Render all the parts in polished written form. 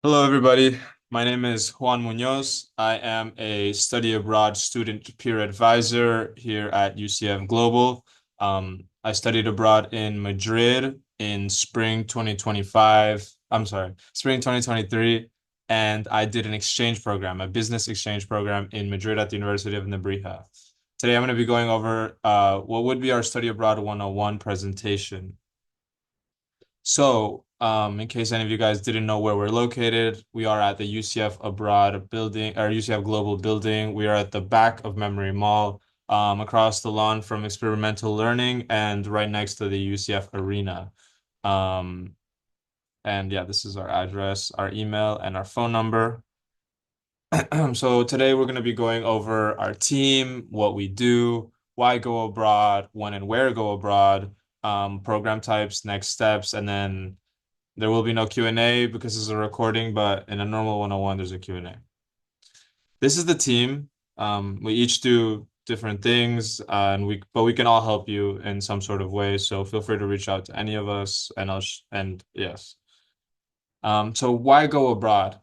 Hello, everybody. My name is Juan Munoz. I am a study abroad student peer advisor here at UCF Global. I studied abroad in Madrid in spring 2025. I'm sorry, spring 2023. And I did an exchange program, a business exchange program in Madrid at the University of Nebrija. Today, I'm going to be going over what would be our Study Abroad 101 presentation. In case any of you guys didn't know where we're located, we are at the UCF Abroad building, or UCF Global building. We are at the back of Memory Mall, across the lawn from Experimental Learning and right next to the UCF Arena. Um, and yeah, this is our address, our email, and our phone number. So today we're going to be going over our team, what we do, why go abroad, when and where go abroad, program types, next steps, and then there will be no Q&A because it's a recording, but in a normal 101, there's a Q&A. This is the team. We each do different things, but we can all help you in some sort of way. So feel free to reach out to any of us, and yes. So why go abroad?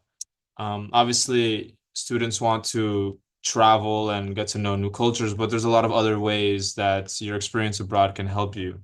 Obviously, students want to travel and get to know new cultures, but there's a lot of other ways that your experience abroad can help you.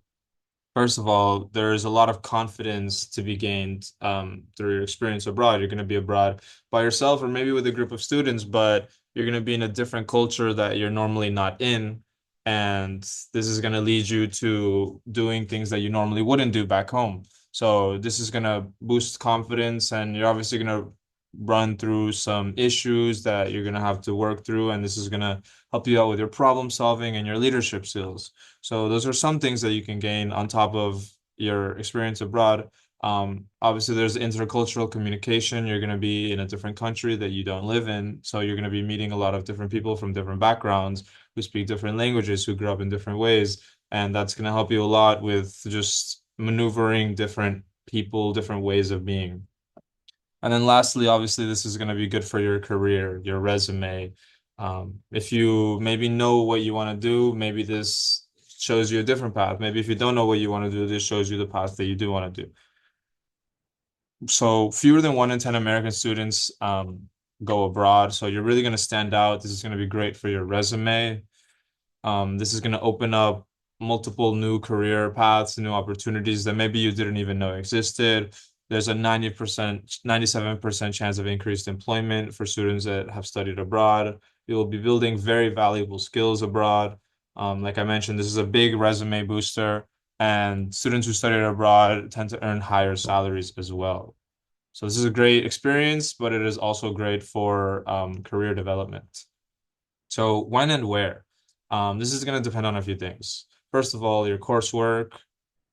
First of all, there's a lot of confidence to be gained through your experience abroad. You're going to be abroad by yourself or maybe with a group of students, but you're going to be in a different culture that you're normally not in. And this is going to lead you to doing things that you normally wouldn't do back home. So this is going to boost confidence, and you're obviously going to run through some issues that you're going to have to work through. And this is going to help you out with your problem solving and your leadership skills. So those are some things that you can gain on top of your experience abroad. Obviously, there's intercultural communication. You're going to be in a different country that you don't live in. So you're going to be meeting a lot of different people from different backgrounds who speak different languages, who grew up in different ways. And that's going to help you a lot with just maneuvering different people, different ways of being. And then lastly, obviously, this is going to be good for your career, your resume. If you maybe know what you want to do, maybe this shows you a different path. Maybe if you don't know what you want to do, this shows you the path that you do want to do. So fewer than 1 in 10 American students go abroad. So you're really going to stand out. This is going to be great for your resume. This is going to open up multiple new career paths, new opportunities that maybe you didn't even know existed. There's a 90%, 97% chance of increased employment for students that have studied abroad. You will be building very valuable skills abroad. Like I mentioned, this is a big resume booster, and students who studied abroad tend to earn higher salaries as well. So this is a great experience, but it is also great for career development. So when and where? This is going to depend on a few things. First of all, your coursework,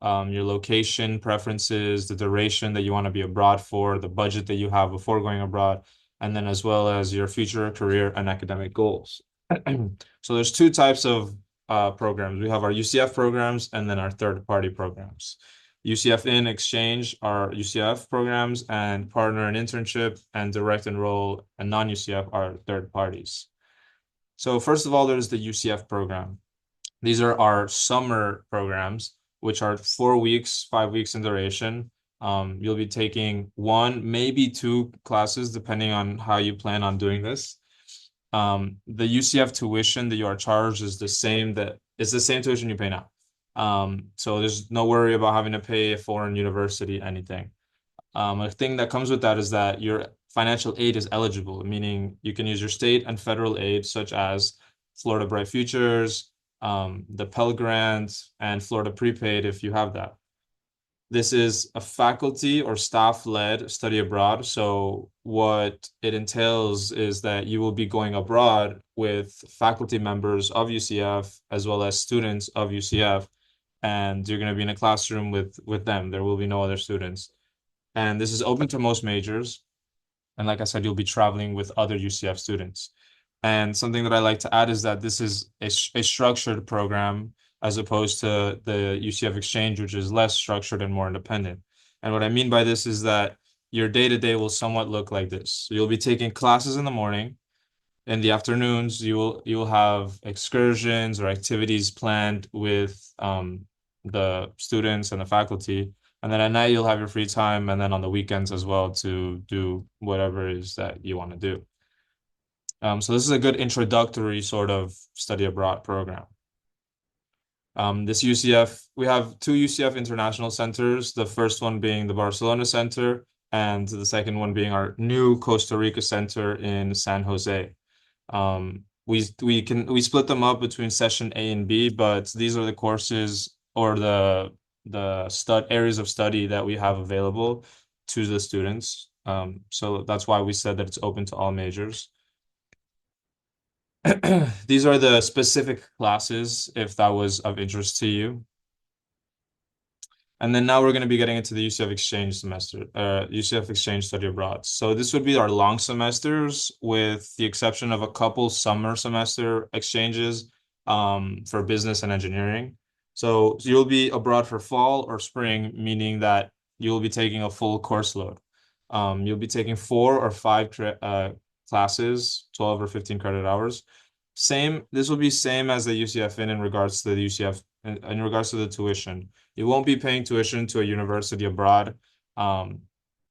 your location preferences, the duration that you want to be abroad for, the budget that you have before going abroad, and then as well as your future career and academic goals. So there's two types of programs. We have our UCF programs and then our third-party programs. UCF in exchange are UCF programs, and partner and internship and direct enroll and non-UCF are third parties. So first of all, there's the UCF program. These are our summer programs, which are 4 weeks, 5 weeks in duration. You'll be taking one, maybe two classes, depending on how you plan on doing this. The UCF tuition that you are charged is the same tuition you pay now. So there's no worry about having to pay a foreign university anything. A thing that comes with that is that your financial aid is eligible, meaning you can use your state and federal aid, such as Florida Bright Futures, the Pell Grant, and Florida Prepaid if you have that. This is a faculty or staff-led study abroad. So what it entails is that you will be going abroad with faculty members of UCF as well as students of UCF, and you're going to be in a classroom with them. There will be no other students. And this is open to most majors. And like I said, you'll be traveling with other UCF students. And something that I like to add is that this is a structured program as opposed to the UCF Exchange, which is less structured and more independent. And what I mean by this is that your day-to-day will somewhat look like this. So you'll be taking classes in the morning. In the afternoons, you will have excursions or activities planned with the students and the faculty. And then at night you'll have your free time, and then on the weekends as well to do whatever it is that you want to do. So this is a good introductory sort of study abroad program. This UCF, we have two UCF international centers, the first one being the Barcelona Center, and the second one being our new Costa Rica Center in San Jose. We split them up between session A and B, but these are the courses or the stud areas of study that we have available to the students. So that's why we said that it's open to all majors. These are the specific classes if that was of interest to you. And then now we're going to be getting into the UCF exchange semester, UCF exchange study abroad. So this would be our long semesters with the exception of a couple summer semester exchanges for business and engineering. So you'll be abroad for fall or spring, meaning that you'll be taking a full course load. You'll be taking 4 or 5 classes, 12 or 15 credit hours. This will be same as the UCF in regards to the UCF in regards to the tuition. You won't be paying tuition to a university abroad.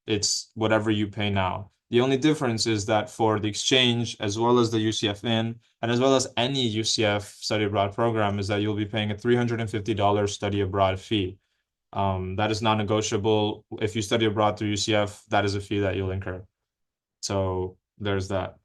It's whatever you pay now. The only difference is that for the exchange, as well as the UCF in, and as well as any UCF study abroad program, is that you'll be paying a $350 study abroad fee. That is non-negotiable. If you study abroad through UCF, that is a fee that you'll incur. So there's that.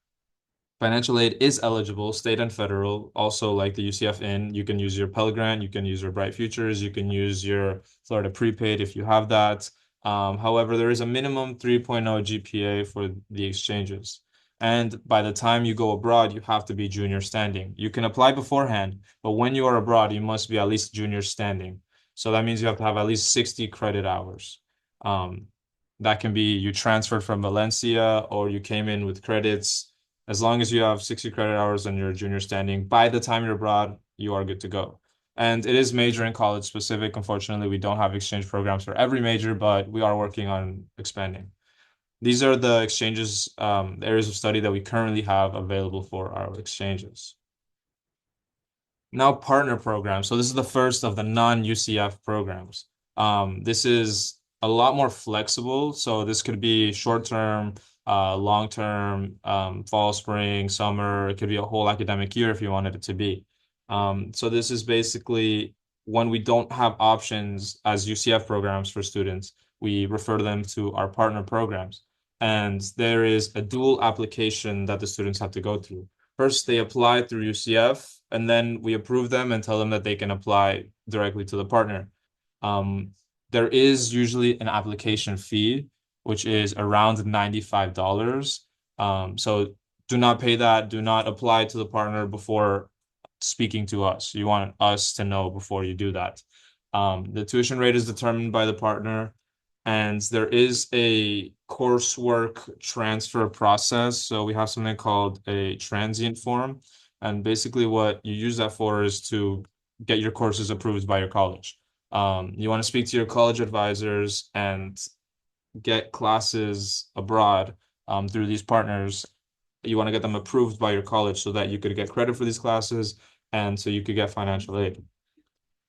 Financial aid is eligible, state and federal. Also, like the UCF in, you can use your Pell Grant, you can use your Bright Futures, you can use your Florida Prepaid if you have that. However, there is a minimum 3.0 GPA for the exchanges. And by the time you go abroad, you have to be junior standing. You can apply beforehand, but when you are abroad, you must be at least junior standing. So that means you have to have at least 60 credit hours. That can be you transferred from Valencia or you came in with credits. As long as you have 60 credit hours and you're junior standing, by the time you're abroad, you are good to go. And it is major and college specific. Unfortunately, we don't have exchange programs for every major, but we are working on expanding. These are the exchanges, the areas of study that we currently have available for our exchanges. Now, partner programs. So this is the first of the non-UCF programs. This is a lot more flexible. So this could be short-term, long-term, fall, spring, summer. It could be a whole academic year if you wanted it to be. So this is basically when we don't have options as UCF programs for students, we refer them to our partner programs. And there is a dual application that the students have to go through. First, they apply through UCF, and then we approve them and tell them that they can apply directly to the partner. There is usually an application fee, which is around $95. So do not pay that. Do not apply to the partner before speaking to us. You want us to know before you do that. The tuition rate is determined by the partner, and there is a coursework transfer process. So we have something called a transient form. And basically what you use that for is to get your courses approved by your college. You want to speak to your college advisors and get classes abroad through these partners. You want to get them approved by your college so that you could get credit for these classes and so you could get financial aid.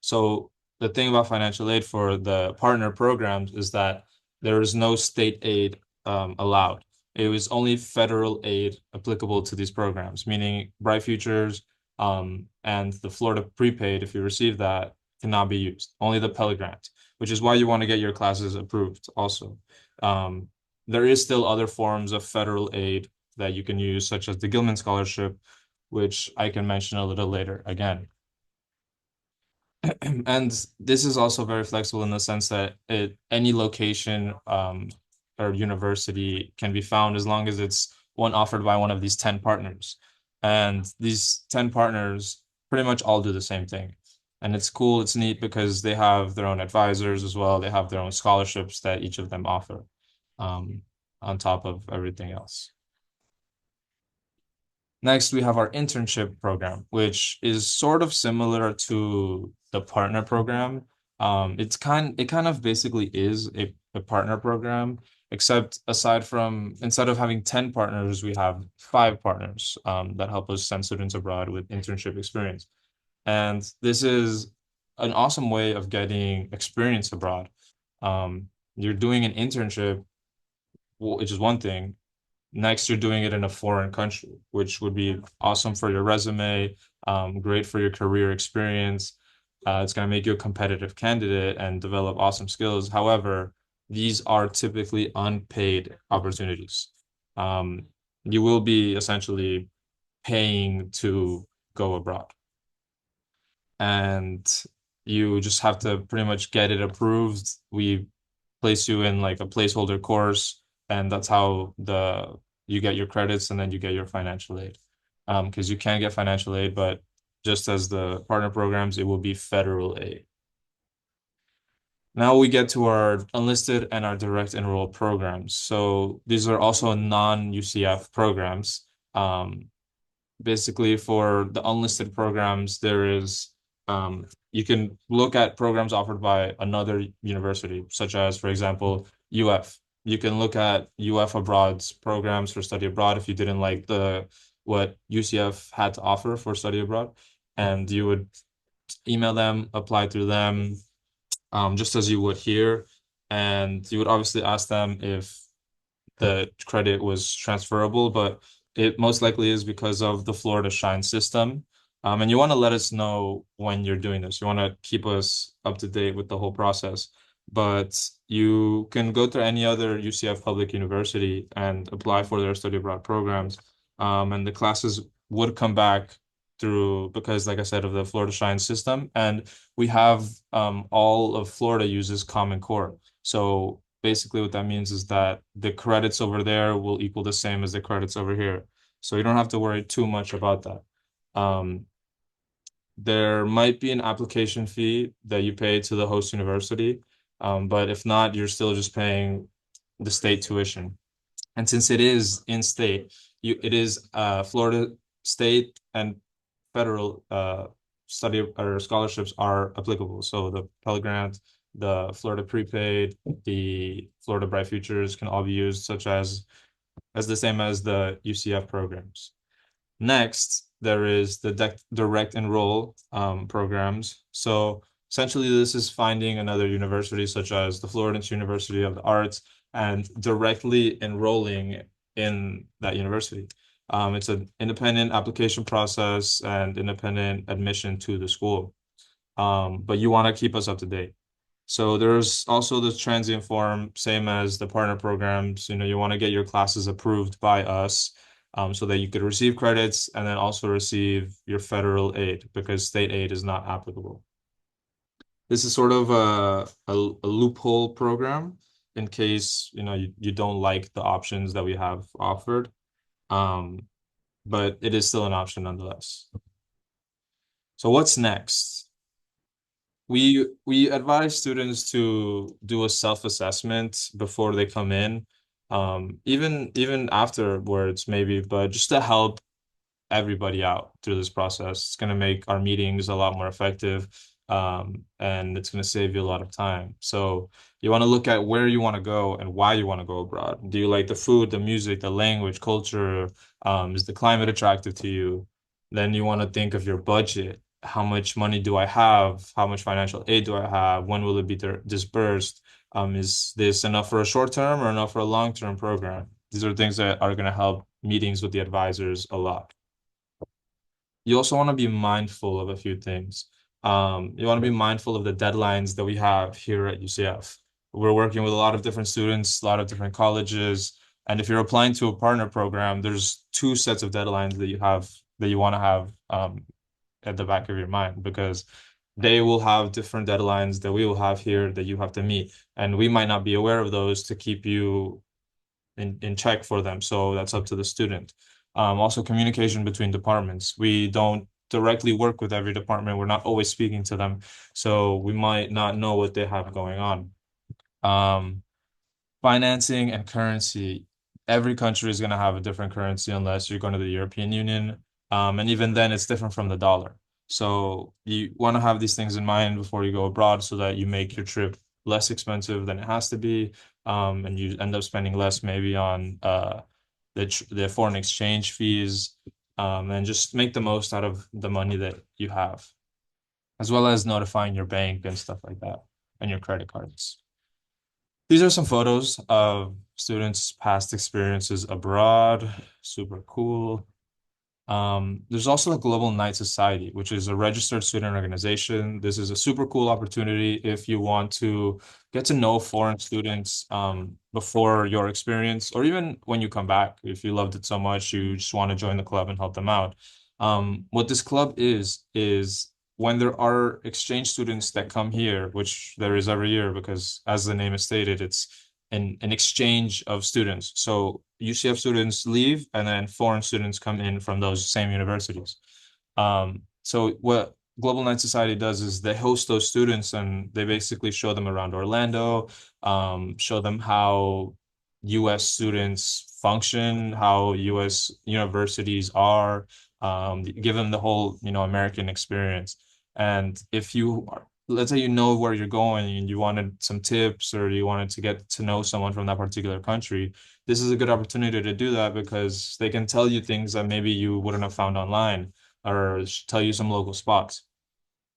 So the thing about financial aid for the partner programs is that there is no state aid allowed. It was only federal aid applicable to these programs, meaning Bright Futures and the Florida Prepaid, if you receive that, cannot be used. Only the Pell Grant, which is why you want to get your classes approved also. There is still other forms of federal aid that you can use, such as the Gilman Scholarship, which I can mention a little later again. And this is also very flexible in the sense that any location or university can be found as long as it's one offered by one of these 10 partners. And these 10 partners pretty much all do the same thing. And it's cool, it's neat because they have their own advisors as well. They have their own scholarships that each of them offer on top of everything else. Next, we have our internship program, which is sort of similar to the partner program. It kind of basically is a partner program, except instead of having 10 partners, we have 5 partners that help us send students abroad with internship experience. And this is an awesome way of getting experience abroad. You're doing an internship, which is one thing. Next, you're doing it in a foreign country, which would be awesome for your resume, great for your career experience. It's going to make you a competitive candidate and develop awesome skills. However, these are typically unpaid opportunities. Um, you will be essentially paying to go abroad, and you just have to pretty much get it approved. We place you in like a placeholder course, and that's how the you get your credits and then you get your financial aid. Because you can get financial aid, but just as the partner programs, it will be federal aid. Now we get to our enlisted and our direct enroll programs. So these are also non-UCF programs. Basically, for the unlisted programs, there is you can look at programs offered by another university, such as, for example, UF. You can look at UF Abroad's programs for study abroad if you didn't like the what UCF had to offer for study abroad, and you would email them, apply through them, just as you would here, and you would obviously ask them if the credit was transferable, but it most likely is because of the Florida Shine system. And you want to let us know when you're doing this. You want to keep us up to date with the whole process. But you can go to any other UCF public university and apply for their study abroad programs. And the classes would come back through because, like I said, of the Florida Shine system. And we have all of Florida uses Common Core. So basically what that means is that the credits over there will equal the same as the credits over here. So you don't have to worry too much about that. Um, there might be an application fee that you pay to the host university, but if not, you're still just paying the state tuition. And since it is in state, it is Florida state and federal study or scholarships are applicable. So the Pell Grant, the Florida Prepaid, the Florida Bright Futures can all be used, such as the same as the UCF programs. Next, there is the direct enroll programs. So essentially, this is finding another university, such as the Florida University of the Arts, and directly enrolling in that university. It's an independent application process and independent admission to the school. But you want to keep us up to date. So there's also the transient form, same as the partner programs. You want to get your classes approved by us, so that you could receive credits and then also receive your federal aid because state aid is not applicable. This is sort of a loophole program in case you don't like the options that we have offered. Um, but it is still an option nonetheless. So what's next? We advise students to do a self-assessment before they come in, even afterwards maybe, but just to help everybody out through this process. It's going to make our meetings a lot more effective, and it's going to save you a lot of time. So you want to look at where you want to go and why you want to go abroad. Do you like the food, the music, the language, culture? Is the climate attractive to you? Then you want to think of your budget. How much money do I have? How much financial aid do I have? When will it be dispersed? Is this enough for a short term or enough for a long-term program? These are things that are going to help meetings with the advisors a lot. You also want to be mindful of a few things. You want to be mindful of the deadlines that we have here at UCF. We're working with a lot of different students, a lot of different colleges, and if you're applying to a partner program, there's two sets of deadlines that you want to have at the back of your mind because they will have different deadlines that we will have here that you have to meet, and we might not be aware of those to keep you in check for them. So that's up to the student. Also, communication between departments. We don't directly work with every department. We're not always speaking to them. So we might not know what they have going on. Um, Financing and currency. Every country is going to have a different currency unless you're going to the European Union. And even then, it's different from the dollar. So you want to have these things in mind before you go abroad so that you make your trip less expensive than it has to be. And you end up spending less maybe on the foreign exchange fees, and just make the most out of the money that you have, as well as notifying your bank and stuff like that and your credit cards. These are some photos of students' past experiences abroad. Super cool. There's also the Global Knight Society, which is a registered student organization. This is a super cool opportunity if you want to get to know foreign students before your experience, or even when you come back. If you loved it so much, you just want to join the club and help them out. What this club is when there are exchange students that come here, which there is every year, because as the name is stated, it's an exchange of students. So UCF students leave, and then foreign students come in from those same universities. So what Global Knight Society does is they host those students and they basically show them around Orlando, show them how US students function, how US universities are, give them the whole, American experience. And if you let's say you know where you're going and you wanted some tips or you wanted to get to know someone from that particular country, this is a good opportunity to do that because they can tell you things that maybe you wouldn't have found online or tell you some local spots.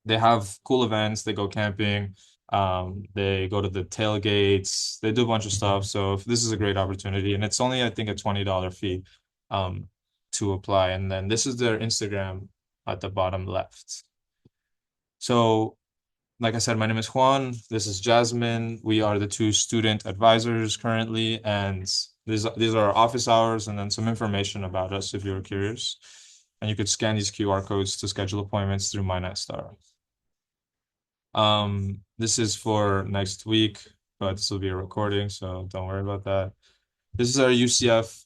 They have cool events, they go camping, they go to the tailgates, they do a bunch of stuff. So this is a great opportunity, and it's only, I think, a $20 fee to apply. And then this is their Instagram at the bottom left. So like I said, my name is Juan. This is Jasmine. We are the two student advisors currently, and these are our office hours and then some information about us if you're curious. And you could scan these QR codes to schedule appointments through MyNetStar. This is for next week, but this will be a recording, so don't worry about that. This is our UCF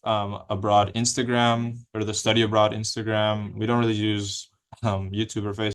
abroad Instagram, or the study abroad Instagram. We don't really use YouTube or Facebook.